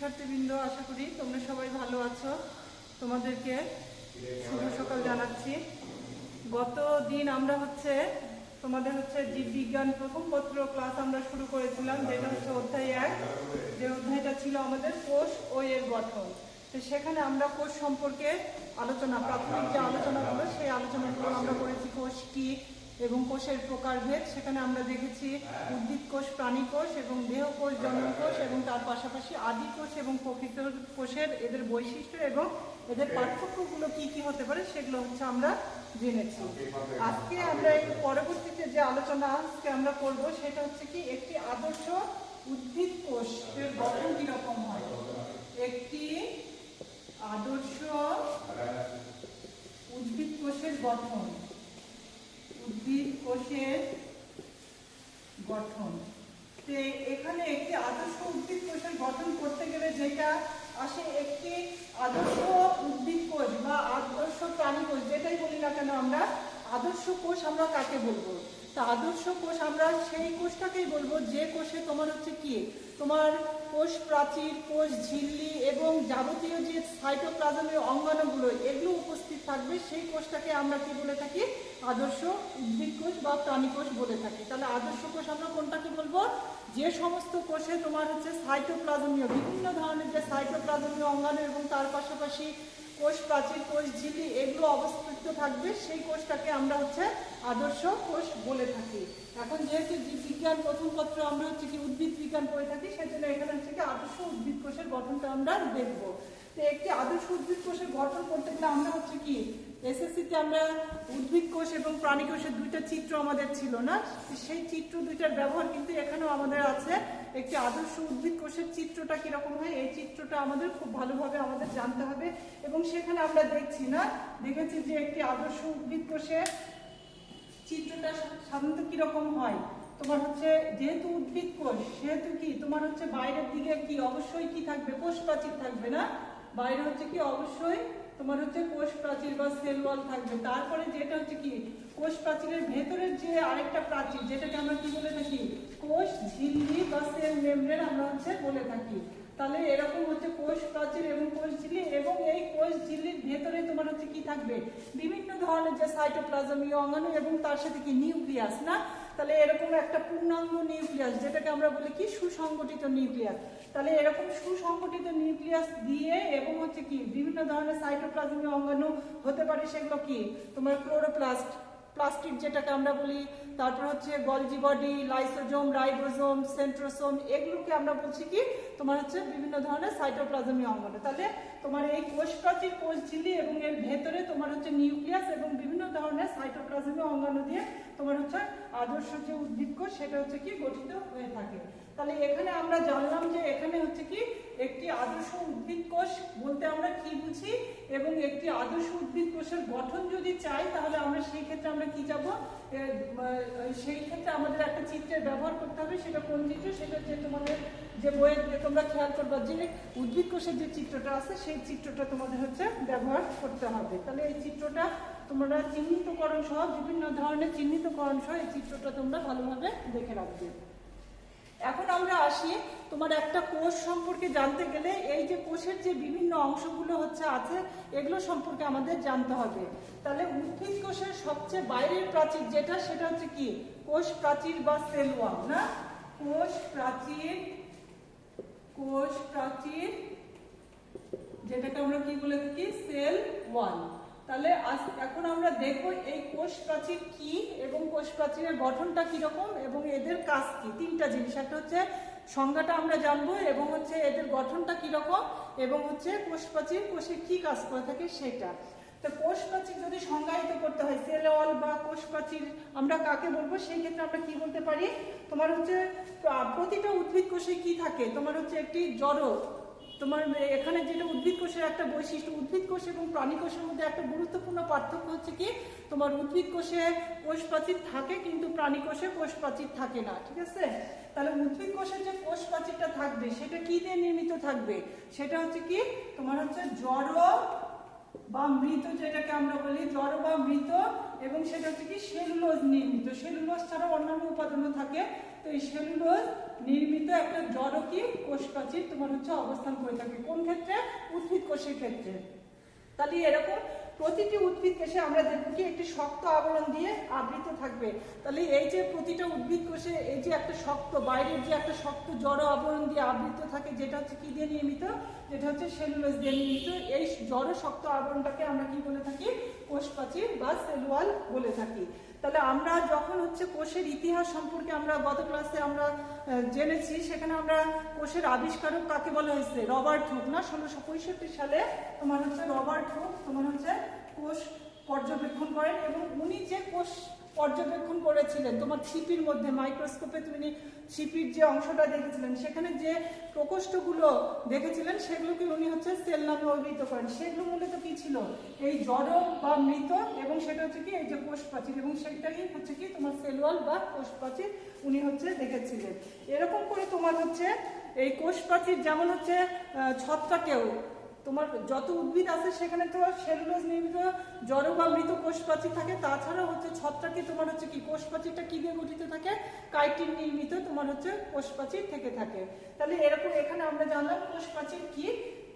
শিক্ষার্থীবৃন্দ, আশা করি তোমরা সবাই ভালো আছো। তোমাদেরকে শুভ সকাল জানাচ্ছি। গত দিন আমরা তোমাদের জীববিজ্ঞান প্রথম পত্র ক্লাস আমরা শুরু করেছিলাম, যেটা অধ্যায় 1, যে অধ্যায়টা ছিল আমাদের কোষ ও এর গঠন। তো সেখানে আমরা কোষ সম্পর্কে প্রাথমিক যে আলোচনাগুলো, সেই আলোচনাগুলো আমরা করেছি। কোষ কি এবং কোষের প্রকারভেদ, সেখানে আমরা দেখেছি উদ্ভিদ কোষ, প্রাণী কোষ এবং দেহ কোষ, জনন কোষ, এবং তার পাশাপাশি আদি কোষ এবং প্রকৃত কোষের এদের বৈশিষ্ট্য এবং এদের পার্থক্যগুলো কি কি হতে পারে, সেগুলো আমরা জেনেছি। আজকে আমরা এই পরবর্তীতে যে আলোচনা আমরা করব, সেটা কি একটি আদর্শ উদ্ভিদ কোষের গঠন কিরকম হয়। একটি আদর্শ উদ্ভিদ কোষের গঠন, উদ্ভিদ কোষের গঠন। এখানে একটি আদর্শ উদ্ভিদ কোষের গঠন করতে গেলে যেটা আসে, একটি আদর্শ উদ্ভিদ কোষ বা আদর্শ প্রাণী কোষ, যেটাই বলি না কেন আমরা, আদর্শ কোষ আমরা কাকে বলবো? তা আদর্শ কোষ আমরা সেই কোষটাকেই বলবো যে কোষে তোমার কোষ প্রাচীর, কোষ ঝিল্লি এবং যাবতীয় যে সাইটোপ্লাজমীয় অঙ্গাণুগুলো এগুলো উপস্থিত থাকবে, সেই কোষটাকে আমরা কি বলে থাকি? আদর্শ উদ্ভিদ কোষ বা প্রাণী কোষ বলে থাকি। তাহলে আদর্শ কোষ আমরা কোনটাকে বলবো? যে সমস্ত কোষে তোমার সাইটোপ্লাজমীয় বিভিন্ন ধরনের যে সাইটোপ্লাজমীয় অঙ্গাণু এবং তার পাশাপাশি কোষ প্রাচীর, কোষ ঝিল্লি এগুলো অবস্থিত থাকবে, সেই কোষটাকে আমরা আদর্শ কোষ বলে থাকি। এখন যেহেতু জীববিজ্ঞান প্রথম পত্র আমরা উদ্ভিদ বিজ্ঞান পড়ে থাকি, সেজন্য এখানে আদর্শ উদ্ভিদ কোষের গঠনটা আমরা দেখবো। তো একটি আদর্শ উদ্ভিদ কোষের গঠন করতে গেলে আমরা এসএসসিতে আমরা উদ্ভিদ কোষ এবং প্রাণী কোষের দুইটা চিত্র আমাদের ছিল না, সেই চিত্র দুইটার ব্যবহার কিন্তু এখানেও আমাদের আছে। একটি আদর্শ উদ্ভিদ কোষের চিত্রটা কিরকম হয়, এই চিত্রটা আমাদের খুব ভালোভাবে আমাদের জানতে হবে। এবং সেখানে আমরা দেখেছি যে একটি আদর্শ উদ্ভিদ কোষের চিত্রটা সাধারণত কিরকম হয়। তোমার যেহেতু উদ্ভিদ কোষ, সেহেতু তোমার বাইরের দিকে অবশ্যই থাকবে? কোষ প্রাচীর থাকবে না, বাইরে অবশ্যই তোমার কোষ প্রাচীর বা সেল ওয়াল থাকবে। তারপরে যেটা কোষ প্রাচীরের ভেতরের যে আরেকটা প্রাচীর, যেটাকে আমরা কি বলে থাকি? কোষ ঝিল্লি বা সেল মেমব্রেন আমরা বলে থাকি। তাহলে এরকম কোষ প্রাচীর এবং কোষ ঝিল্লি, এবং এই কোষ ঝিল্লির ভেতরে তোমার কি থাকবে? বিভিন্ন ধরনের যে সাইটোপ্লাজমীয় অঙ্গাণু এবং তার সাথে নিউক্লিয়াস না। তাহলে এরকম একটা পূর্ণাঙ্গ নিউক্লিয়াস, যেটাকে আমরা বলি সুসংগঠিত নিউক্লিয়াস। তাহলে এরকম সুসংগঠিত নিউক্লিয়াস দিয়ে এবং বিভিন্ন ধরনের সাইটোপ্লাজমীয় অঙ্গাণু হতে পারে। সেগুলো তোমার ক্লোরোপ্লাস্ট, প্লাস্টিক যেটাকে আমরা বলি, তারপর Golgi body, lysosome, ribosome, centrosome, এগুলোকে আমরা বলছি তোমার বিভিন্ন ধরনের সাইটোপ্লাজমীয় অঙ্গাণু। তাহলে তোমার এই কোষ প্রাচীর, কোষ ঝিল্লি এবং এর ভেতরে তোমার নিউক্লিয়াস এবং বিভিন্ন ধরনের সাইটোপ্লাজমীয় অঙ্গাণু দিয়ে তোমার আদর্শ যে উদ্ভিদ কোষ, সেটা গঠিত হয়ে থাকে। তাহলে এখানে আমরা জানলাম যে এখানে একটি আদর্শ উদ্ভিদ কোষ বলতে আমরা কি বুঝি, এবং একটি আদর্শ উদ্ভিদ কোষের গঠন যদি চাই, তাহলে আমরা সেই ক্ষেত্রে আমরা যাব, সেই ক্ষেত্রে আমাদের একটা চিত্রের ব্যবহার করতে হবে। সেটা কোন চিত্র? সেটা তোমাদের যে বইয়ে তোমরা খেয়াল করবা, যে উদ্ভিদ কোষের যে চিত্রটা আছে, সেই চিত্রটা তোমাদের ব্যবহার করতে হবে। তাহলে এই চিত্রটা তোমরা চিহ্নিতকরণ সহ, বিভিন্ন ধরনের চিহ্নিতকরণ সহ এই চিত্রটা তোমরা ভালোভাবে দেখে রাখবে। এখন আমরা আসি, তোমার একটা কোষ সম্পর্কে জানতে গেলে এই যে কোষের যে বিভিন্ন অংশগুলো আছে, এগুলো সম্পর্কে আমাদের জানতে হবে। তাহলে উদ্ভিদ কোষের সবচেয়ে বাইরের প্রাচীর যেটা, সেটা কোষ প্রাচীর বা সেল ওয়াল না। কোষ প্রাচীর, কোষ প্রাচীর যেটাকে আমরা কি বলে থাকি? Cell wall. তাহলে এখন আমরা দেখব এই কোষ প্রাচীর কি এবং কোষ প্রাচীরের গঠনটা কিরকম এবং এদের কাজ কি। তিনটা জিনিস, একটা সংজ্ঞাটা আমরা জানবো, এবং এদের গঠনটা কিরকম, এবং কোষ প্রাচীর কোষে কি কাজ করে থাকে সেটা। তো কোষ প্রাচীর যদি সংজ্ঞায়িত করতে হয়, সেল ওয়াল বা কোষ প্রাচীর আমরা কাকে বলবো, সেই ক্ষেত্রে আমরা কি বলতে পারি? তোমার প্রতিটা উদ্ভিদ কোষে কি থাকে? তোমার একটি জড়, তোমার এখানে যেটা উদ্ভিদ কোষের একটা বৈশিষ্ট্য, উদ্ভিদ কোষ এবং প্রাণী কোষের মধ্যে একটা গুরুত্বপূর্ণ পার্থক্য তোমার উদ্ভিদ কোষে কোষ প্রাচীর থাকে, কিন্তু প্রাণী কোষে কোষ প্রাচীর থাকে না। ঠিক আছে? তাহলে উদ্ভিদ কোষের যে কোষ প্রাচীরটা থাকবে, সেটা কি দিয়ে নির্মিত থাকবে? সেটা তোমার জড় বা মৃত, যেটাকে আমরা বলি জড় বা মৃত, এবং সেটা হচ্ছে কি সেলুলোজ নির্মিত। সেলুলোজ ছাড়া অন্যান্য উপাদানও থাকে। তো এই সেলুলোজ নির্মিত একটা জড় কি কোষ প্রাচীর তোমার হচ্ছে অবস্থান করে থাকে। কোন ক্ষেত্রে? উদ্ভিদ কোষের ক্ষেত্রে। তাহলে এরকম প্রতিটি উদ্ভিদ কোষে আমরা দেখব কি একটি শক্ত আবরণ দিয়ে আবৃত থাকবে। তাহলে এই যে প্রতিটা উদ্ভিদ কোষে এই যে একটা শক্ত বাইরের যে একটা শক্ত জড় আবরণ দিয়ে আবৃত থাকে, যেটা হচ্ছে কি দিয়ে নির্মিত? যেটা হচ্ছে সেলুলোজ দিয়ে নির্মিত। এই জড় শক্ত আবরণটাকে আমরা কি বলে থাকি? কোষ প্রাচীর বা সেল ওয়াল বলে থাকি। তাহলে আমরা যখন হচ্ছে কোষের ইতিহাস সম্পর্কে আমরা গত ক্লাসে আমরা জেনেছি, সেখানে আমরা কোষের আবিষ্কারক কাকে বলা হয়েছে? রবার্ট হুক না? 1665 সালে তোমার হচ্ছে রবার্ট হুক তোমার হচ্ছে কোষ পর্যবেক্ষণ করেন, এবং উনি যে কোষ পর্যবেক্ষণ করেছিলেন তোমার ছিপির মধ্যে মাইক্রোস্কোপে তুমি ছিপির যে অংশটা দেখেছিলেন, সেখানে যে প্রকোষ্ঠগুলো দেখেছিলেন সেগুলোকে উনি হচ্ছে সেল নামে অভিহিত করেন। সেগুলো মূলত কি ছিল? এই জড় বা মৃত, এবং সেটা হচ্ছে কি এই যে কোষ প্রাচীর, এবং সেটাই হচ্ছে কি তোমার সেল ওয়াল বা কোষ প্রাচীর উনি হচ্ছে দেখেছিলেন। এরকম করে তোমার হচ্ছে এই কোষ প্রাচীর যেমন হচ্ছে ছত্রাকেও তোমার যত উদ্ভিদ আছে সেখানে তো সেলুলোজ নির্মিত জড় বা মৃত কোষ প্রাচীর থাকে। তাছাড়া হচ্ছে ছত্রাকে তোমার হচ্ছে কি কোষ প্রাচীরটা কি দিয়ে গঠিত থাকে? কাইটিন নির্মিত তোমার হচ্ছে কোষ প্রাচীর থেকে থাকে। তাহলে এরকম এখানে আমরা জানলাম কোষ প্রাচীর কি।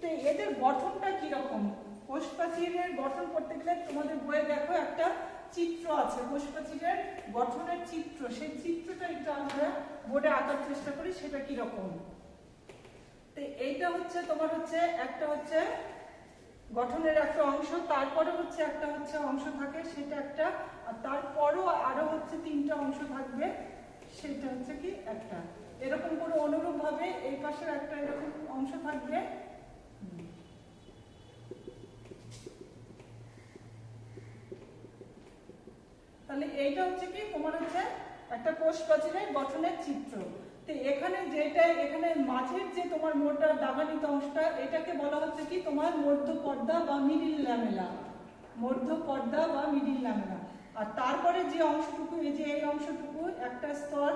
তো এদের গঠনটা কি রকম? কোষ প্রাচীরের গঠন করতে গেলে তোমাদের বইয়ে দেখো একটা চিত্র আছে, কোষ প্রাচীরের গঠনের চিত্র। সেই চিত্রটা একটু আমরা বোর্ডে আঁকার চেষ্টা করি, সেটা কি রকম। এইটা হচ্ছে তোমার হচ্ছে একটা হচ্ছে গঠনের একটা অংশ, তারপরে হচ্ছে একটা হচ্ছে অংশ থাকে সেটা একটা, আর তারপরও আরো হচ্ছে তিনটা অংশ থাকবে, সেটা হচ্ছে কি একটা। এরকম করে অনুরূপ ভাবে এই পাশের একটা এরকম অংশ থাকবে। তাহলে এইটা হচ্ছে কি তোমার হচ্ছে একটা কোষ প্রাচীরের গঠনের চিত্র। তো এখানে যেটা এখানে মাঝের যে তোমার মোটা দাগানিত অংশটা, এটাকে বলা হচ্ছে কি তোমার মধ্য পর্দা বা মিডিল ল্যামেলা, মধ্য পর্দা বা মিডিল ল্যামেলা। আর তারপরে যে অংশটুকু এই যে এই অংশটুকু একটা স্তর,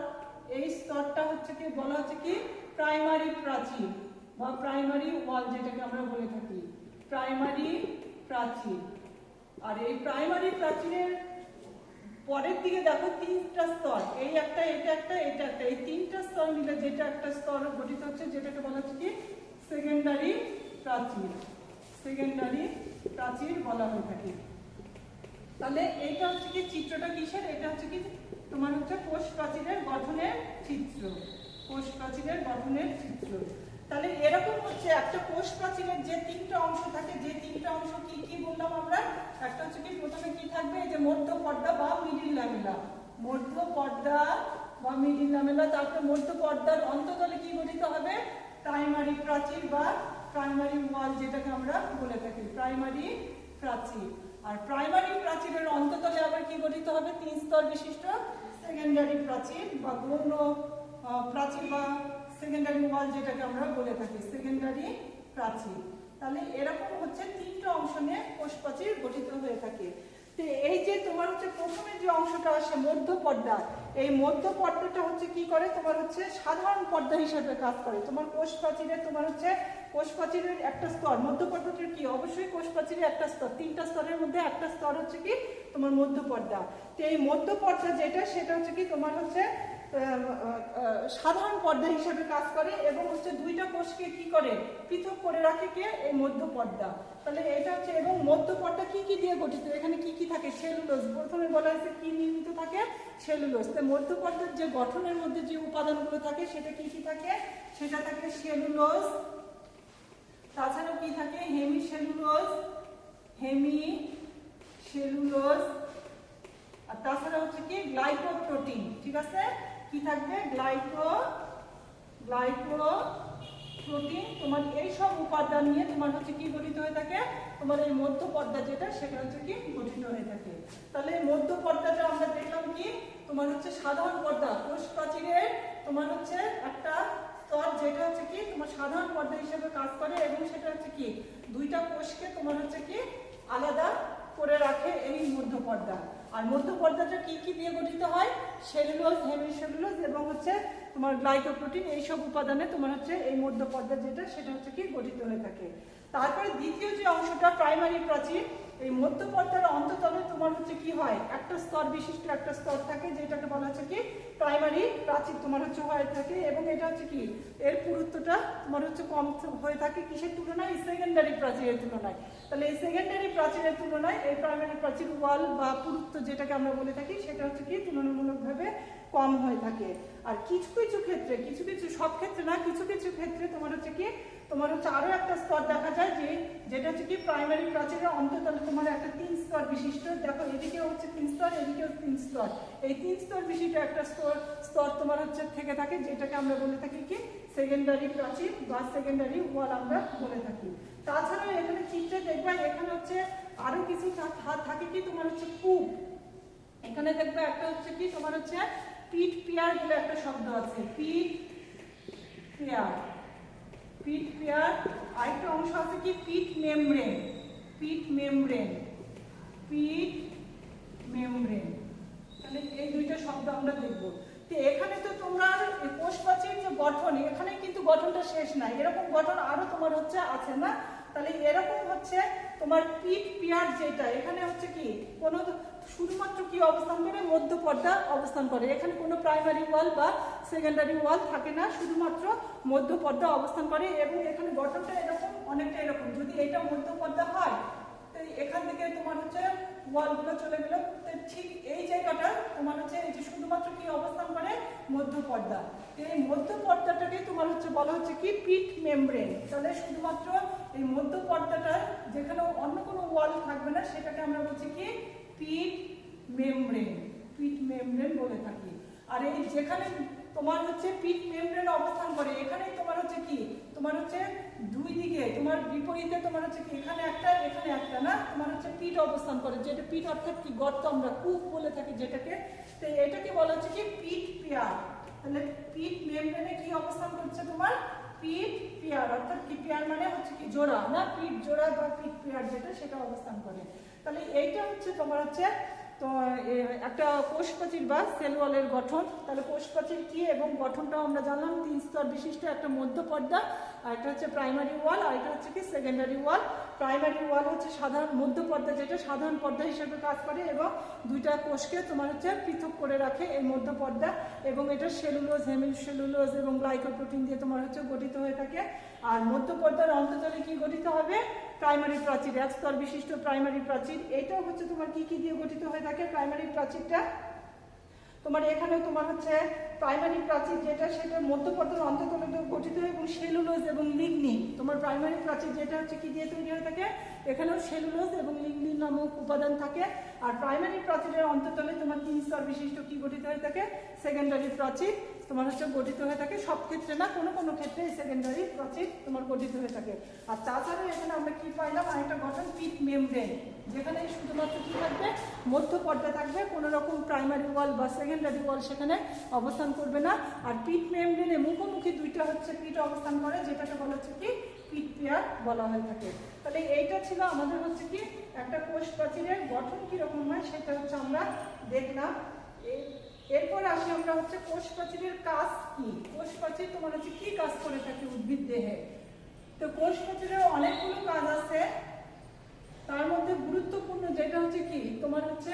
এই স্তরটা হচ্ছে কি বলা হচ্ছে কি প্রাইমারি প্রাচীর বা প্রাইমারি ওয়াল, যেটাকে আমরা বলে থাকি প্রাইমারি প্রাচীর। আর এই প্রাইমারি প্রাচীরের পরের দিকে দেখো তিনটা স্তর, এই একটা, এটা একটা, এটা একটা, এই তিনটা স্তর মিলে যেটা একটা স্তর গঠিত হচ্ছে, যেটাকে বলা হচ্ছে কি সেকেন্ডারি প্রাচীর। সেকেন্ডারি প্রাচীর বলা হয়ে থাকে। তাহলে এইটা হচ্ছে কি চিত্রটা কিসের? এটা হচ্ছে কি তোমার হচ্ছে কোষ প্রাচীরের গঠনের চিত্র, কোষ প্রাচীরের গঠনের চিত্র। তাহলে এরকম হচ্ছে একটা কোষ প্রাচীরের যে তিনটা অংশ থাকে, যে তিনটা অংশ কি কি বললাম আমরা? একটা হচ্ছে কি প্রথমে কি থাকবে? এই যে মধ্য পর্দা বা মিডিল ল্যামেলা, মধ্য পর্দা বা মিডিল ল্যামেলা। তারপরে মধ্য পর্দার অন্ততলে কি গঠিত হবে? প্রাইমারি প্রাচীর বা প্রাইমারি ওয়াল, যেটাকে আমরা বলে থাকি প্রাইমারি প্রাচীর। আর প্রাইমারি প্রাচীরের অন্ততলে আবার কি গঠিত হবে? তিন স্তর বিশিষ্ট সেকেন্ডারি প্রাচীর বা গৌণ প্রাচীর বা সেকেন্ডারি ওয়াল, যেটাকে আমরা বলে থাকি সেকেন্ডারি প্রাচীর। তাহলে এরকম হচ্ছে তিনটা অংশ নিয়ে কোষ প্রাচীর গঠিত হয়ে থাকে। তো এই যে তোমার হচ্ছে প্রথমে যে অংশটা আসে মধ্য পর্দা, এই মধ্য পর্দাটা হচ্ছে কি করে? তোমার হচ্ছে সাধারণ পর্দা হিসেবে কাজ করে। তোমার কোষ প্রাচীরে তোমার হচ্ছে কোষ প্রাচীরের একটা স্তর, মধ্য পর্দাটার কি অবশ্যই কোষ প্রাচীরের একটা স্তর, তিনটা স্তরের মধ্যে একটা স্তর হচ্ছে কি তোমার মধ্য পর্দা। তো এই মধ্য পর্দা যেটা, সেটা হচ্ছে কি তোমার হচ্ছে সাধারণ পর্দা হিসেবে কাজ করে, এবং হচ্ছে দুইটা কোষকে কি করে পৃথক করে রাখে কে? এই মধ্য পর্দা। তাহলে এটা হচ্ছে, এবং মধ্য পর্দা কি কি দিয়ে গঠিত? এখানে কি কি থাকে? সেলুলোজ। প্রথমে বলা হয়েছে কি নির্মিত থাকে? সেলুলোজ। তো মধ্য পর্দার যে গঠনের মধ্যে যে উপাদানগুলো থাকে সেটা কি কি থাকে? সেটা থাকে সেলুলোজ, তাছাড়া কি থাকে? হেমি সেলুলোজ, হেমি সেলুলোজ, আর তাছাড়া হচ্ছে কি গ্লাইকোপ্রোটিন। ঠিক আছে, কি থাকবে? গ্লাইকোপ্রোটিন। তোমার এই সব উপাদান নিয়ে তোমার হচ্ছে কি গঠিত হয়ে থাকে? তোমার এই মধ্য পর্দা যেটা, সেটা হচ্ছে কি গঠিত হয়ে থাকে। তাহলে এই মধ্য পর্দাটা আমরা দেখলাম কি তোমার হচ্ছে সাধারণ পর্দা, কোষ প্রাচীরের তোমার হচ্ছে একটা স্তর, যেটা হচ্ছে কি তোমার সাধারণ পর্দা হিসেবে কাজ করে, এবং সেটা হচ্ছে কি দুইটা কোষকে তোমার হচ্ছে কি আলাদা করে রাখে এই মধ্য পর্দা। আর মধ্য পর্দাটা কি কি দিয়ে গঠিত হয়? সেলুলোজ, হেমিসেলুলোজ এবং হচ্ছে তোমার গ্লাইকোপ্রোটিন, এইসব উপাদানে তোমার হচ্ছে এই মধ্যপর্দা যেটা সেটা হচ্ছে কি গঠিত হয়ে থাকে। তারপরে দ্বিতীয় যে অংশটা প্রাইমারি প্রাচীর, এই মধ্যপর্দার অন্ততলে তোমার হচ্ছে কি হয়, একটা স্তর বিশিষ্ট একটা স্তর থাকে যেটাকে বলা হচ্ছে কি প্রাইমারি প্রাচীর তোমার হচ্ছে হয়ে থাকে। এবং এটা হচ্ছে কি এর পুরুত্বটা তোমার হচ্ছে কম হয়ে থাকে কিসের তুলনায়, সেকেন্ডারি প্রাচীরের তুলনায়। তাহলে এই সেকেন্ডারি প্রাচীরের তুলনায় এই প্রাইমারি প্রাচীর ওয়াল বা পুরুত্ব যেটাকে আমরা বলে থাকি সেটা হচ্ছে কি তুলনামূলকভাবে কম হয়ে থাকে। আর কিছু কিছু ক্ষেত্রে, কিছু কিছু সব ক্ষেত্রে না, কিছু কিছু ক্ষেত্রে তোমার হচ্ছে কি তোমার হচ্ছে আরো একটা স্তর দেখা যায় যে যেটা হচ্ছে কি প্রাইমারি প্রাচীরের অন্ততলে তোমার একটা 3 স্তর বিশিষ্ট, দেখো এদিকে হচ্ছে 3 স্তর, এদিকেও 3 স্তর, এই 3 স্তর বিশিষ্ট একটা স্তর তোমার হচ্ছে থেকে থাকে যেটাকে আমরা বলে থাকি কি সেকেন্ডারি প্রাচীর বা সেকেন্ডারি ওয়াল আমরা বলে থাকি। তাছাড়াও এখানে চিত্রে দেখবা এখানে হচ্ছে আরো কিছু থাকে কি তোমার হচ্ছে কূপ, এখানে দেখবে একটা হচ্ছে কি তোমার হচ্ছে পিট পিয়ার বলে একটা শব্দ আছে, পিট পিয়ার, পিট পিয়ার। আরেকটা অংশ আছে কি pit membrane, pit membrane, pit membrane. তাহলে এই দুইটা শব্দ আমরা দেখব। তো এখানে তো তোমরা কোষ প্রাচীর যে গঠন, এখানে কিন্তু গঠনটা শেষ না, এরকম গঠন আরো তোমার হচ্ছে আছে না। তাহলে এরকম হচ্ছে তোমার পিট পিয়ার যেটা, এখানে হচ্ছে কি কোনো শুধুমাত্র কি অবস্থান করে মধ্যপর্দা অবস্থান করে, এখানে কোনো প্রাইমারি ওয়াল বা সেকেন্ডারি ওয়াল থাকে না, শুধুমাত্র মধ্যপর্দা অবস্থান করে। এবং এখানে গঠনটা এরকম অনেকটা এরকম, যদি এটা মধ্যপর্দা হয় তো এখান থেকে তোমার হচ্ছে ওয়ালগুলো চলে গেল, ঠিক এই জায়গাটা তোমার হচ্ছে এই যে শুধুমাত্র কি অবস্থান করে মধ্যপর্দা, এই মধ্যপর্দাটাকে তোমার হচ্ছে বলা হচ্ছে কি পিট মেমব্রেন। তাহলে শুধুমাত্র এই মধ্যপর্দাটা যেখানে অন্য কোনো ওয়াল থাকবে না সেটাকে আমরা বলছি কি পিট মেমব্রেন, পিট মেমব্রেন বলে থাকি। আর এই যেখানে তোমার হচ্ছে পিট মেমব্রেন অবস্থান করে এখানে তোমার হচ্ছে কি তোমার হচ্ছে দুই দিকে তোমার বিপরীতে তোমার হচ্ছে কি এখানে একটা এখানে একটা না, তোমার হচ্ছে পিট অবস্থান করে, যেটা পিট অর্থাৎ কি গর্ত আমরা কূপ বলে থাকি যেটাকে, তো এটাকে বলা হচ্ছে কি পিট পিয়ার। তাহলে পিট মেমব্রেনে কি অবস্থান করছে তোমার পিট পিয়ার, অর্থাৎ কি পিয়ার মানে হচ্ছে কি জোড়া না, পিট জোড়া বা পিট পিয়ার যেটা সেটা অবস্থান করে। তাহলে এইটা হচ্ছে তোমার হচ্ছে তো একটা কোষ প্রাচীর বা সেল ওয়ালের গঠন। তাহলে কোষ প্রাচীর কি এবং গঠনটাও আমরা জানলাম, 3 স্তর বিশিষ্ট একটা মধ্যপর্দা, আর একটা হচ্ছে প্রাইমারি ওয়াল, আর এটা হচ্ছে কি সেকেন্ডারি ওয়াল। প্রাইমারি ওয়াল হচ্ছে সাধারণ মধ্যপর্দা যেটা সাধারণ পর্দা হিসেবে কাজ করে এবং দুইটা কোষকে তোমার হচ্ছে পৃথক করে রাখে এই মধ্যপর্দা, এবং এটা সেলুলোজ, হেমিল সেলুলোজ এবং গ্লাইকোপ্রোটিন দিয়ে তোমার হচ্ছে গঠিত হয়ে থাকে। আর মধ্যপর্দার অন্ততলে কি গঠিত হবে প্রাইমারি প্রাচীর, 1 স্তর বিশিষ্ট প্রাইমারি প্রাচীর। এইটাও হচ্ছে তোমার কি কি দিয়ে গঠিত হয়ে থাকে প্রাইমারি প্রাচীরটা, তোমার এখানে তোমার হচ্ছে প্রাইমারি প্রাচীর যেটা সেটা মধ্যপর্দার অন্ততলে গঠিত এবং সেলুলোজ এবং লিগনিন। তোমার প্রাইমারি প্রাচীর যেটা হচ্ছে কি দিয়ে তৈরি হয়ে থাকে, এখানেও সেলুলোজ এবং লিগনিন নামক উপাদান থাকে। আর প্রাইমারি প্রাচীরের অন্ততলে তোমার 3 স্তর বিশিষ্ট কি গঠিত হয়ে থাকে সেকেন্ডারি প্রাচীর তোমার হচ্ছে গঠিত হয়ে থাকে। সব ক্ষেত্রে না, কোনো কোনো ক্ষেত্রে সেকেন্ডারি প্রাচীর তোমার গঠিত হয়ে থাকে। আর তাছাড়া এখানে আমরা কি পাইলাম আরেকটা গঠন পিট মেমব্রেন, যেখানে শুধুমাত্র কি থাকবে মধ্যপর্দা থাকবে, কোনো রকম প্রাইমারি ওয়াল বা সেকেন্ডারি ওয়াল সেখানে অবস্থান করবে না। আর পিট মেমব্রেনে মুখোমুখি দুইটা হচ্ছে পিট অবস্থান করে যেটাকে বলা হচ্ছে কি পিট পিয়ার বলা হয়ে থাকে। তাহলে এইটা ছিল আমাদের হচ্ছে কি একটা কোষ প্রাচীরের গঠন কিরকম হয় সেটা হচ্ছে আমরা দেখলাম। এরপর আসি আমরা হচ্ছে কোষ প্রাচীরের কাজ কি, কোষ প্রাচীর তোমার হচ্ছে কি কাজ করে থাকে উদ্ভিদ দেহে। তো কোষ প্রাচীরের অনেকগুলো কাজ আছে, তার মধ্যে গুরুত্বপূর্ণ যেটা হচ্ছে কি তোমার হচ্ছে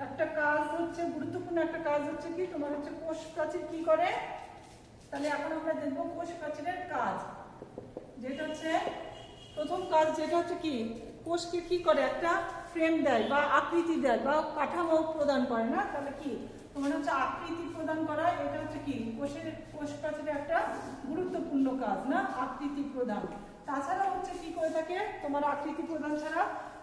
একটা কাজ হচ্ছে গুরুত্বপূর্ণ একটা কাজ হচ্ছে কি তোমার হচ্ছে কোষ প্রাচীর কি করে। তাহলে এখন আমরা দেখবো কোষ প্রাচীরের কাজ, যেটা হচ্ছে প্রথম কাজ যেটা হচ্ছে কি কোষকে কি করে একটা ফ্রেম দেয় বা আকৃতি দেয় বা কাঠামো প্রদান করে না। তাহলে কি তোমার হচ্ছে আকৃতি প্রদান করা, এটা হচ্ছে কি কোষ প্রাচীরের একটা গুরুত্বপূর্ণ কাজ না, আকৃতি প্রদান। তাছাড়া হচ্ছে কি করে থাকে তোমার আকৃতি প্রদান ছাড়া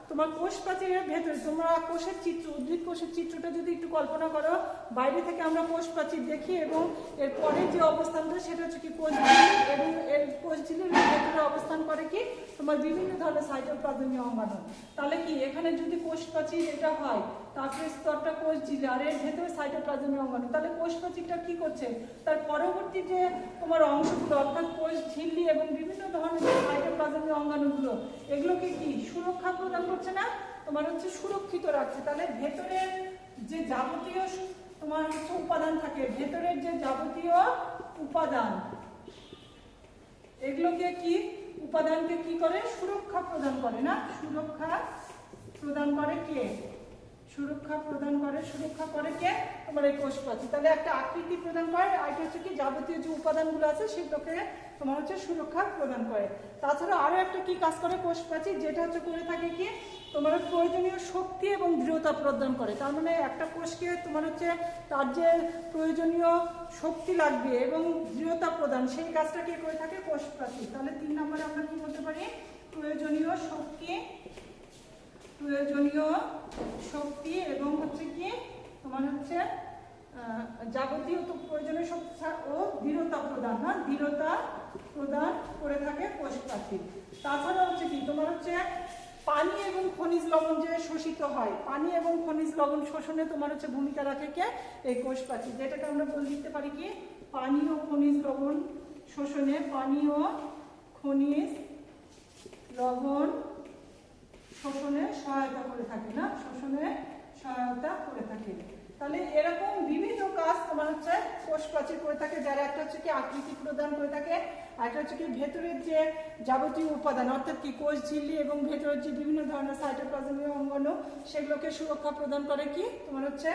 তোমার কোষ প্রাচীরের ভেতরে তোমরা কোষের চিত্র, উদ্ভিদ কোষের চিত্রটা যদি একটু কল্পনা করো, বাইরে থেকে আমরা কোষ প্রাচীর দেখি এবং এর পরের যে অবস্থানটা সেটা হচ্ছে কি কোষঝিল্লি, এবং এর কোষঝিল্লির ভেতরে অবস্থান করে কি তোমার বিভিন্ন ধরনের সাইটোপ্লাজমীয় অঙ্গাণু। তাহলে কি এখানে যদি কোষ প্রাচীর এটা হয়, তারপরে স্তরটা কোষঝিল্লি আর এর ভেতরে সাইটোপ্লাজমীয় অঙ্গাণু, তাহলে কোষ প্রাচীরটা কি করছে তার পরবর্তী যে তোমার অংশগুলো অর্থাৎ কোষঝিল্লি এবং বিভিন্ন ধরনের সাইটোপ্লাজমীয় অঙ্গাণুগুলো এগুলোকে কি সুরক্ষা প্রদান করছে না, তোমার হচ্ছে সুরক্ষিত রাখছে। তাহলে ভেতরের যে যাবতীয় তোমার হচ্ছে উপাদান থাকে, ভেতরের যে যাবতীয় উপাদান। এগুলোকে কি উপাদানকে কি করে সুরক্ষা প্রদান করে না, সুরক্ষা প্রদান করে কে, সুরক্ষা করে কে তোমার এই কোষ প্রাচীর। তাহলে একটা আকৃতি প্রদান করে, আর এটা হচ্ছে কি যাবতীয় যে উপাদানগুলো আছে সেগুলোকে তোমার হচ্ছে সুরক্ষা প্রদান করে। তাছাড়া আরো একটা কি কাজ করে কোষ প্রাচীর, যেটা হচ্ছে করে থাকে কি তোমার প্রয়োজনীয় শক্তি এবং দৃঢ়তা প্রদান করে। তার মানে একটা কোষকে তোমার হচ্ছে তার যে প্রয়োজনীয় শক্তি লাগবে এবং দৃঢ়তা প্রদান, সেই কাজটা কে করে থাকে কোষ প্রাচীর। তাহলে 3 নম্বরে আমরা কি বলতে পারি, প্রয়োজনীয় শক্তি এবং হচ্ছে কি তোমার হচ্ছে যাবতীয় প্রয়োজনীয় শক্তি ও দৃঢ়তা প্রদান, না দৃঢ়তা প্রদান করে থাকে কোষ প্রাচীর। তাছাড়া হচ্ছে কি তোমার হচ্ছে পানি এবং খনিজ লবণ যে শোষিত হয়, পানি এবং খনিজ লবণ শোষণে তোমার হচ্ছে ভূমিকা রাখে কে এই কোষ প্রাচীর, যেটাকে আমরা বলে দিতে পারি কি পানি ও খনিজ লবণ শোষণে, পানি ও খনিজ লবণ শোষণে সহায়তা করে থাকে, না শোষণে সহায়তা করে থাকে। তাহলে এরকম বিভিন্ন কাজ তোমার হচ্ছে কোষ প্রাচীর করে থাকে, যারা একটা হচ্ছে কি আকৃতি প্রদান করে থাকে, আর একটা হচ্ছে কি ভেতরের যে যাবতীয় উপাদান অর্থাৎ কি কোষ ঝিল্লি এবং ভেতরের যে বিভিন্ন ধরনের সাইটোপ্লাজমীয় অঙ্গাণু সেগুলোকে সুরক্ষা প্রদান করে কি তোমার হচ্ছে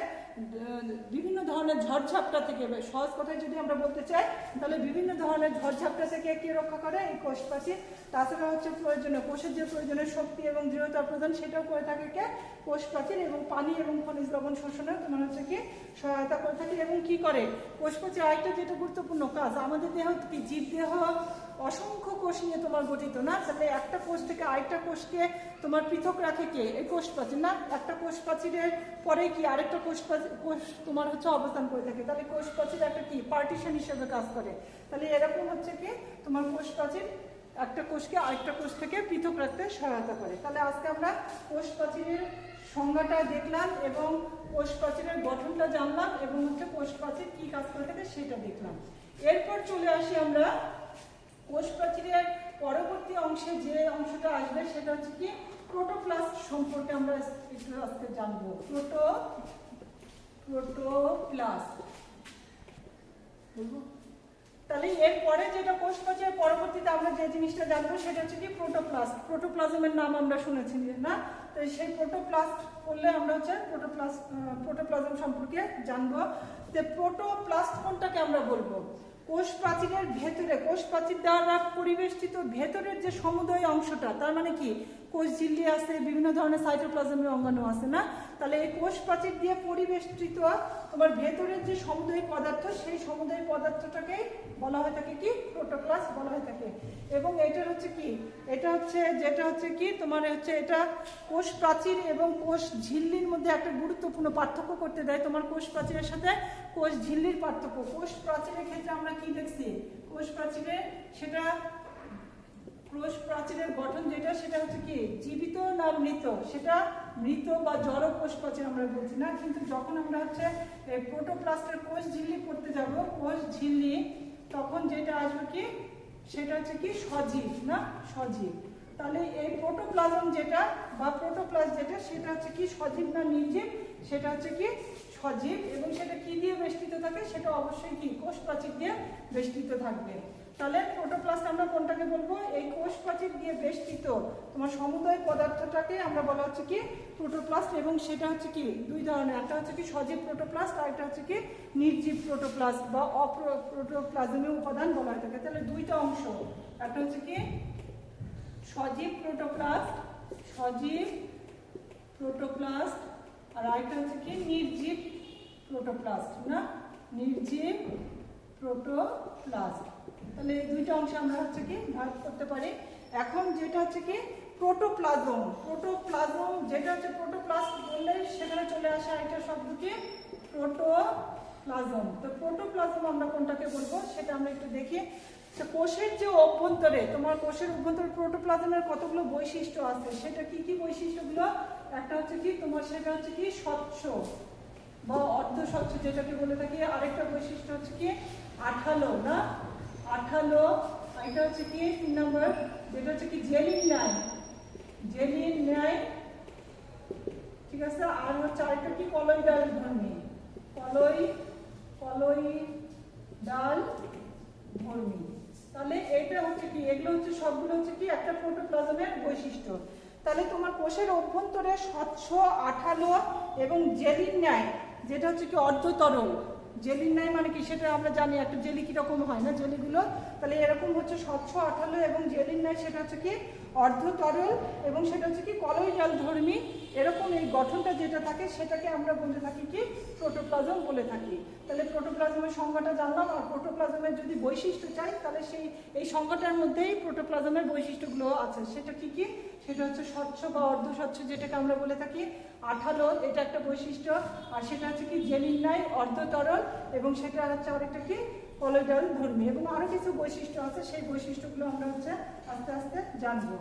বিভিন্ন ধরনের ঝড়ঝাপটা থেকে, সহজ কথায় যদি আমরা বলতে চাই তাহলে বিভিন্ন ধরনের ঝড়ঝাপটা থেকে কি রক্ষা করে এই কোষ প্রাচীর। তাছাড়া হচ্ছে প্রয়োজনীয় কোষের যে প্রয়োজনীয় শক্তি এবং দৃঢ়তা প্রদান সেটাও করে থাকে কে কোষ প্রাচীর, এবং পানি এবং খনিজ লবণ শোষণে তোমার হচ্ছে কি সহায়তা করে থাকে। এবং কি করে কোষ প্রাচীর আরেকটা যেটা গুরুত্বপূর্ণ কাজ, আমাদের দেহ কি জীব দেহ অসংখ্য কোষ নিয়ে তোমার গঠিত, না তাহলে একটা কোষ থেকে আরেকটা কোষকে তোমার পৃথক রাখে কে এই কোষ প্রাচীর, না একটা কোষ প্রাচীরের পরে কি আরেকটা কোষ তোমার হচ্ছে অবস্থান করে থাকে, তাহলে কোষ প্রাচীর একটা কি পার্টিশন হিসেবে কাজ করে। তাহলে এরকম হচ্ছে কি তোমার কোষ প্রাচীর একটা কোষকে আরেকটা কোষ থেকে পৃথক রাখতে সহায়তা করে। তাহলে আজকে আমরা কোষ প্রাচীরের সংজ্ঞাটা দেখলাম এবং কোষ প্রাচীরের গঠনটা জানলাম এবং হচ্ছে কোষ প্রাচীর কি কাজ করে থাকে সেটা দেখলাম। এরপর চলে আসি আমরা কোষ প্রাচীরের পরবর্তী অংশে, যে অংশটা আসবে সেটা হচ্ছে কি প্রোটোপ্লাস্ট সম্পর্কে আমরা একটু আজকে জানবো। প্রোটোপ্লাস্ট তাহলে এরপরে যেটা কোষ প্রাচীরের পরবর্তীতে আমরা যে জিনিসটা জানবো সেটা হচ্ছে কি প্রোটোপ্লাস্ট। প্রোটোপ্লাজমের নাম আমরা শুনেছি না, তো সেই প্রোটোপ্লাস্ট করলে আমরা হচ্ছে প্রোটোপ্লাজম সম্পর্কে জানবো। যে প্রোটোপ্লাস্ট কোনটাকে আমরা বলবো, কোষ প্রাচীরের ভেতরে, কোষ প্রাচীর দ্বারা পরিবেষ্টিত ভেতরের যে সমুদয় অংশটা, তার মানে কি কোষ ঝিল্লি আছে, বিভিন্ন ধরনের সাইটোপ্লাজমের অঙ্গাণু আছে, না তাহলে এই কোষ প্রাচীর দিয়ে পরিবেষ্টিত তোমার ভেতরের যে সমুদয় পদার্থ, সেই সমুদয় পদার্থটাকে বলা হয়ে থাকে কি প্রোটোপ্লাস্ট বলা হয়ে থাকে। এবং এটা হচ্ছে কি, এটা হচ্ছে যেটা হচ্ছে কি তোমার হচ্ছে এটা কোষ প্রাচীর এবং কোষ ঝিল্লির মধ্যে একটা গুরুত্বপূর্ণ পার্থক্য করতে দেয়। তোমার কোষ প্রাচীরের সাথে কোষ ঝিল্লির পার্থক্য, কোষ প্রাচীরের ক্ষেত্রে আমরা কি দেখছি, কোষ প্রাচীরে সেটা কোষ প্রাচীরের গঠন যেটা সেটা হচ্ছে কি জীবিত না মৃত, সেটা মৃত বা জড় কোষ প্রাচীর আমরা বলছি না। কিন্তু যখন আমরা হচ্ছে প্রোটোপ্লাস্টের কোষ ঝিল্লি করতে যাব, কোষ ঝিল্লি, তখন যেটা আসবে কি সেটা হচ্ছে কি সজীব, না সজীব। তাহলে এই প্রোটোপ্লাজম যেটা বা প্রোটোপ্লাস্ট যেটা সেটা হচ্ছে কি সজীব না নির্জীব, সেটা হচ্ছে কি সজীব। এবং সেটা কি দিয়ে বেষ্টিত থাকে, সেটা অবশ্যই কি কোষ প্রাচীর দিয়ে বেষ্টিত থাকবে। তাহলে প্রোটোপ্লাস্ট আমরা কোনটাকে বলবো, এই কোষ প্রাচীর দিয়ে বেষ্টিত তোমার সমুদয় পদার্থটাকে আমরা বলা হচ্ছে কি প্রোটোপ্লাস্ট। এবং সেটা হচ্ছে কি দুই ধরনের, একটা হচ্ছে কি সজীব প্রোটোপ্লাস্ট আর একটা হচ্ছে কি নির্জীব প্রোটোপ্লাস্ট বা অপ্রোটোপ্লাজমীয় উপাদান বলা হয়ে থাকে। তাহলে দুইটা অংশ, একটা হচ্ছে কি সজীব প্রোটোপ্লাস্ট আর আরেকটা হচ্ছে কি নির্জীব প্রোটোপ্লাস্ট, না নির্জীব প্রোটোপ্লাস্ট। তাহলে এই দুইটা অংশে আমরা হচ্ছে কি ভাগ করতে পারি। এখন যেটা হচ্ছে কি প্রোটোপ্লাজম, যেটা হচ্ছে প্রোটোপ্লাস্ট বললে সেখানে চলে আসে একটা শব্দ কি প্রোটোপ্লাজম। তো প্রোটোপ্লাজম আমরা কোনটাকে বলবো সেটা আমরা একটু দেখি। কোষের যে অভ্যন্তরে, তোমার কোষের অভ্যন্তরে প্রোটোপ্লাজমের কতগুলো বৈশিষ্ট্য আছে, সেটা কি কি বৈশিষ্ট্যগুলো, একটা হচ্ছে কি তোমার সেটা হচ্ছে কি স্বচ্ছ বা অর্ধ স্বচ্ছ যেটাকে বলে থাকি। আরেকটা বৈশিষ্ট্য হচ্ছে কি আঠালো, না আঠালো। এটা হচ্ছে কি 3 নম্বর, যেটা হচ্ছে কি জেলির ন্যায়, ঠিক আছে। আর হচ্ছে আরেকটা কি কলয়ডাল ধর্মী, কলয়ডাল ধর্মী। তাহলে এটা হচ্ছে কি, এগুলো হচ্ছে সবগুলো হচ্ছে কি একটা প্রোটোপ্লাজমের বৈশিষ্ট্য। তাহলে তোমার কোষের অভ্যন্তরে স্বচ্ছ, আঠালো এবং জেলির ন্যায়, যেটা হচ্ছে কি অর্ধতরল। জেলির ন্যায় মানে কি সেটা আমরা জানি, একটা জেলি কিরকম হয় না জেলিগুলো, তাহলে এরকম হচ্ছে স্বচ্ছ, আঠালো এবং জেলির ন্যায়, সেটা হচ্ছে কি অর্ধতরল এবং সেটা হচ্ছে কি কলয়েডাল ধর্মী। এরকম এই গঠনটা যেটা থাকে সেটাকে আমরা বলে থাকি কি প্রোটোপ্লাজম বলে থাকি। তাহলে প্রোটোপ্লাজমের সংজ্ঞাটা জানলাম। আর প্রোটোপ্লাজমের যদি বৈশিষ্ট্য চাই তাহলে এই সংজ্ঞাটার মধ্যেই প্রোটোপ্লাজমের বৈশিষ্ট্যগুলো আছে। সেটা কি কি, সেটা হচ্ছে স্বচ্ছ বা অর্ধস্বচ্ছ যেটাকে আমরা বলে থাকি, আঠালো এটা একটা বৈশিষ্ট্য, আর সেটা হচ্ছে কি জেলির ন্যায় অর্ধতরল এবং সেটা হচ্ছে আরেকটা কি কলয়েডাল ধর্মী, এবং আরো কিছু বৈশিষ্ট্য আছে, সেই বৈশিষ্ট্যগুলো আমরা হচ্ছে আস্তে আস্তে জানবো।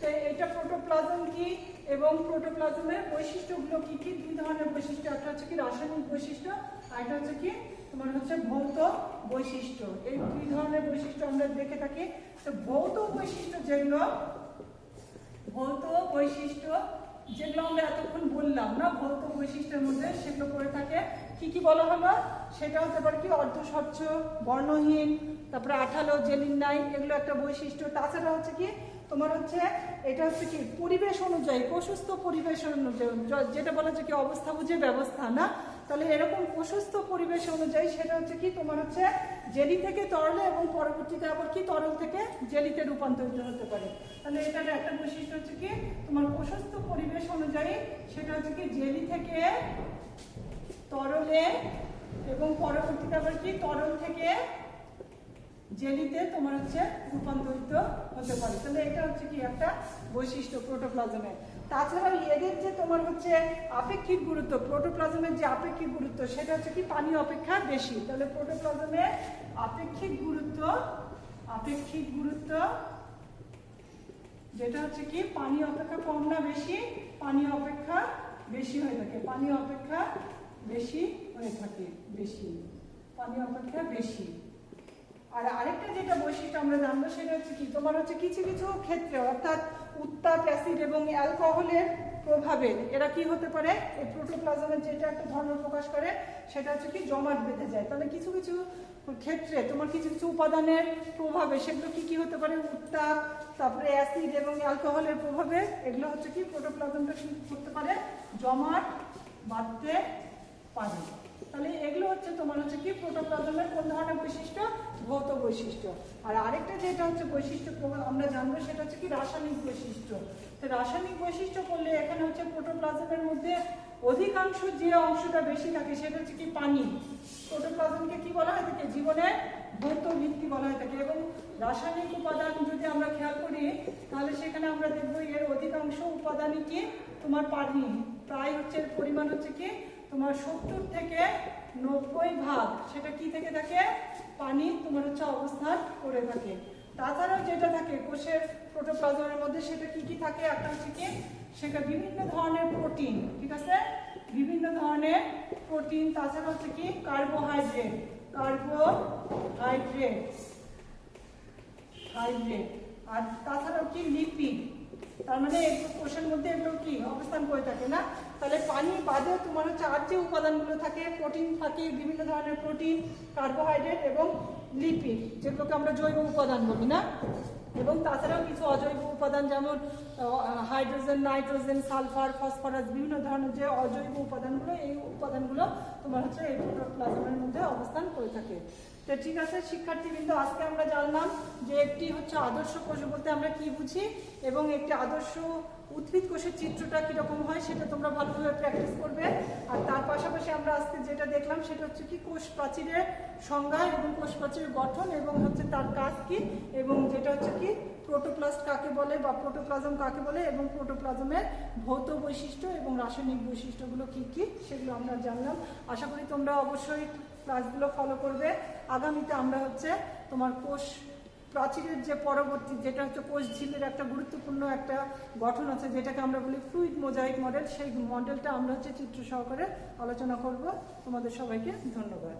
তো এটা প্রোটোপ্লাজম কি এবং প্রোটোপ্লাজমের বৈশিষ্ট্যগুলো কি কি, দুই ধরনের বৈশিষ্ট্য, একটা হচ্ছে কি রাসায়নিক বৈশিষ্ট্য আর একটা হচ্ছে কি তোমার হচ্ছে ভৌত বৈশিষ্ট্য। এই দুই ধরনের বৈশিষ্ট্য আমরা দেখে থাকি। তো ভৌত বৈশিষ্ট্য যেগুলো আমরা এতক্ষণ বললাম না, ভৌত বৈশিষ্ট্যের মধ্যে সেগুলো করে থাকে কি কি বলা হলো, সেটা হতে পারে কি অর্ধস্বচ্ছ, বর্ণহীন, তারপরে আঠালো, জেলির ন্যায়, এগুলো একটা বৈশিষ্ট্য। তাছাড়া হচ্ছে কি তোমার হচ্ছে এটা হচ্ছে কি পরিবেশ অনুযায়ী, প্রশস্ত পরিবেশ অনুযায়ী, যেটা বলা হচ্ছে কি অবস্থা বুঝে ব্যবস্থা না, তাহলে এরকম প্রশস্ত পরিবেশ অনুযায়ী সেটা হচ্ছে কি তোমার হচ্ছে জেলি থেকে তরলে এবং পরবর্তীতে আবার কি তরল থেকে জেলিতে রূপান্তরিত হতে পারে। তাহলে এটার একটা বৈশিষ্ট্য হচ্ছে কি তোমার প্রশস্ত পরিবেশ অনুযায়ী সেটা হচ্ছে কি জেলি থেকে তরলে এবং পরবর্তীতে আবার কি তরল থেকে জেলিতে তোমার হচ্ছে রূপান্তরিত হতে পারে। তাহলে এটা হচ্ছে কি একটা বৈশিষ্ট্য প্রোটোপ্লাজমের। তাছাড়াও এদের যে তোমার হচ্ছে আপেক্ষিক গুরুত্ব, প্রোটোপ্লাজমের যে আপেক্ষিক গুরুত্ব সেটা হচ্ছে কি পানি অপেক্ষা বেশি। তাহলে প্রোটোপ্লাজমের আপেক্ষিক গুরুত্ব যেটা হচ্ছে কি পানি অপেক্ষা কম না বেশি, পানি অপেক্ষা বেশি হয়ে থাকে, পানি অপেক্ষা বেশি হয়ে থাকে, পানি অপেক্ষা বেশি। আর আরেকটা যেটা বৈশিষ্ট্য আমরা জানবো সেটা হচ্ছে কি তোমার হচ্ছে কিছু কিছু ক্ষেত্রে, অর্থাৎ উত্তাপ, অ্যাসিড এবং অ্যালকোহলের প্রভাবে এরা কি হতে পারে, এই প্রোটোপ্লাজমের যেটা একটা ধর্ম প্রকাশ করে সেটা হচ্ছে কি জমাট বেঁধে যায়। তাহলে কিছু কিছু ক্ষেত্রে তোমার কিছু কিছু উপাদানের প্রভাবে সেগুলো কি কি হতে পারে, উত্তাপ, তারপরে অ্যাসিড এবং অ্যালকোহলের প্রভাবে এগুলো হচ্ছে কি প্রোটোপ্লাজমটা কি করতে পারে, জমাট বাঁধতে পারে। তাহলে এগুলো হচ্ছে তোমার হচ্ছে কি প্রোটোপ্লাজমের কোন ধরনের বৈশিষ্ট্য, ভৌত বৈশিষ্ট্য। আর আরেকটা যেটা হচ্ছে বৈশিষ্ট্য আমরা জানবো সেটা হচ্ছে কি রাসায়নিক বৈশিষ্ট্য। তো রাসায়নিক বৈশিষ্ট্য করলে এখানে হচ্ছে প্রোটোপ্লাজমের মধ্যে অধিকাংশ যে অংশটা বেশি থাকে সেটা হচ্ছে কি পানি। প্রোটোপ্লাজমকে কি বলা হয় থাকে, জীবনের ভৌত ভিত্তি বলা হয়ে থাকে। এবং রাসায়নিক উপাদান যদি আমরা খেয়াল করি তাহলে সেখানে আমরা দেখবো এর অধিকাংশ উপাদানই কি তোমার পানি, প্রায় হচ্ছে পরিমাণ হচ্ছে কি তোমার 70 থেকে 90 ভাগ সেটা কি থেকে থাকে, পানি তোমার হচ্ছে অবস্থান করে থাকে। তাছাড়াও যেটা থাকে কোষের প্রোটোপ্লাজমের মধ্যে সেটা কি কি থাকে, একটা হচ্ছে কি সেটা বিভিন্ন ধরনের প্রোটিন, ঠিক আছে, বিভিন্ন ধরনের প্রোটিন, তাছাড়া হচ্ছে কি কার্বোহাইড্রেট, আর তাছাড়াও কি লিপিড। তার মানে কোষের মধ্যে এগুলো কি অবস্থান করে থাকে না। তাহলে পানি বাদেও তোমার হচ্ছে আর যে উপাদানগুলো থাকে, প্রোটিন থাকে, বিভিন্ন ধরনের প্রোটিন, কার্বোহাইড্রেট এবং লিপিড, যেগুলোকে আমরা জৈব উপাদান বলি না। এবং তাছাড়াও কিছু অজৈব উপাদান যেমন হাইড্রোজেন, নাইট্রোজেন, সালফার, ফসফরাস, বিভিন্ন ধরনের যে অজৈব উপাদানগুলো, এই উপাদানগুলো তোমার হচ্ছে এই প্রোটোপ্লাজমের মধ্যে অবস্থান করে থাকে। তো ঠিক আছে শিক্ষার্থীবৃন্দ, আজকে আমরা জানলাম যে একটি হচ্ছে আদর্শ কোষ বলতে আমরা কি বুঝি এবং একটি আদর্শ উদ্ভিদ কোষের চিত্রটা কিরকম হয় সেটা তোমরা ভালোভাবে প্র্যাকটিস করবে। আর তার পাশাপাশি আমরা আজকে যেটা দেখলাম সেটা হচ্ছে কি কোষ প্রাচীরের সংজ্ঞা এবং কোষ প্রাচীরের গঠন এবং হচ্ছে তার কাজ কি, এবং যেটা হচ্ছে কি প্রোটোপ্লাস্ট কাকে বলে বা প্রোটোপ্লাজম কাকে বলে, এবং প্রোটোপ্লাজমের ভৌত বৈশিষ্ট্য এবং রাসায়নিক বৈশিষ্ট্যগুলো কি কি সেগুলো আমরা জানলাম। আশা করি তোমরা অবশ্যই ক্লাসগুলো ফলো করবে। আগামীতে আমরা হচ্ছে তোমার কোষ প্রাচীরের যে পরবর্তী যেটা হচ্ছে কোষ ঝিল্লির একটা গুরুত্বপূর্ণ একটা গঠন আছে যেটাকে আমরা বলি ফ্লুইড মোজাইক মডেল, সেই মডেলটা আমরা হচ্ছে চিত্র সহকারে আলোচনা করব। তোমাদের সবাইকে ধন্যবাদ।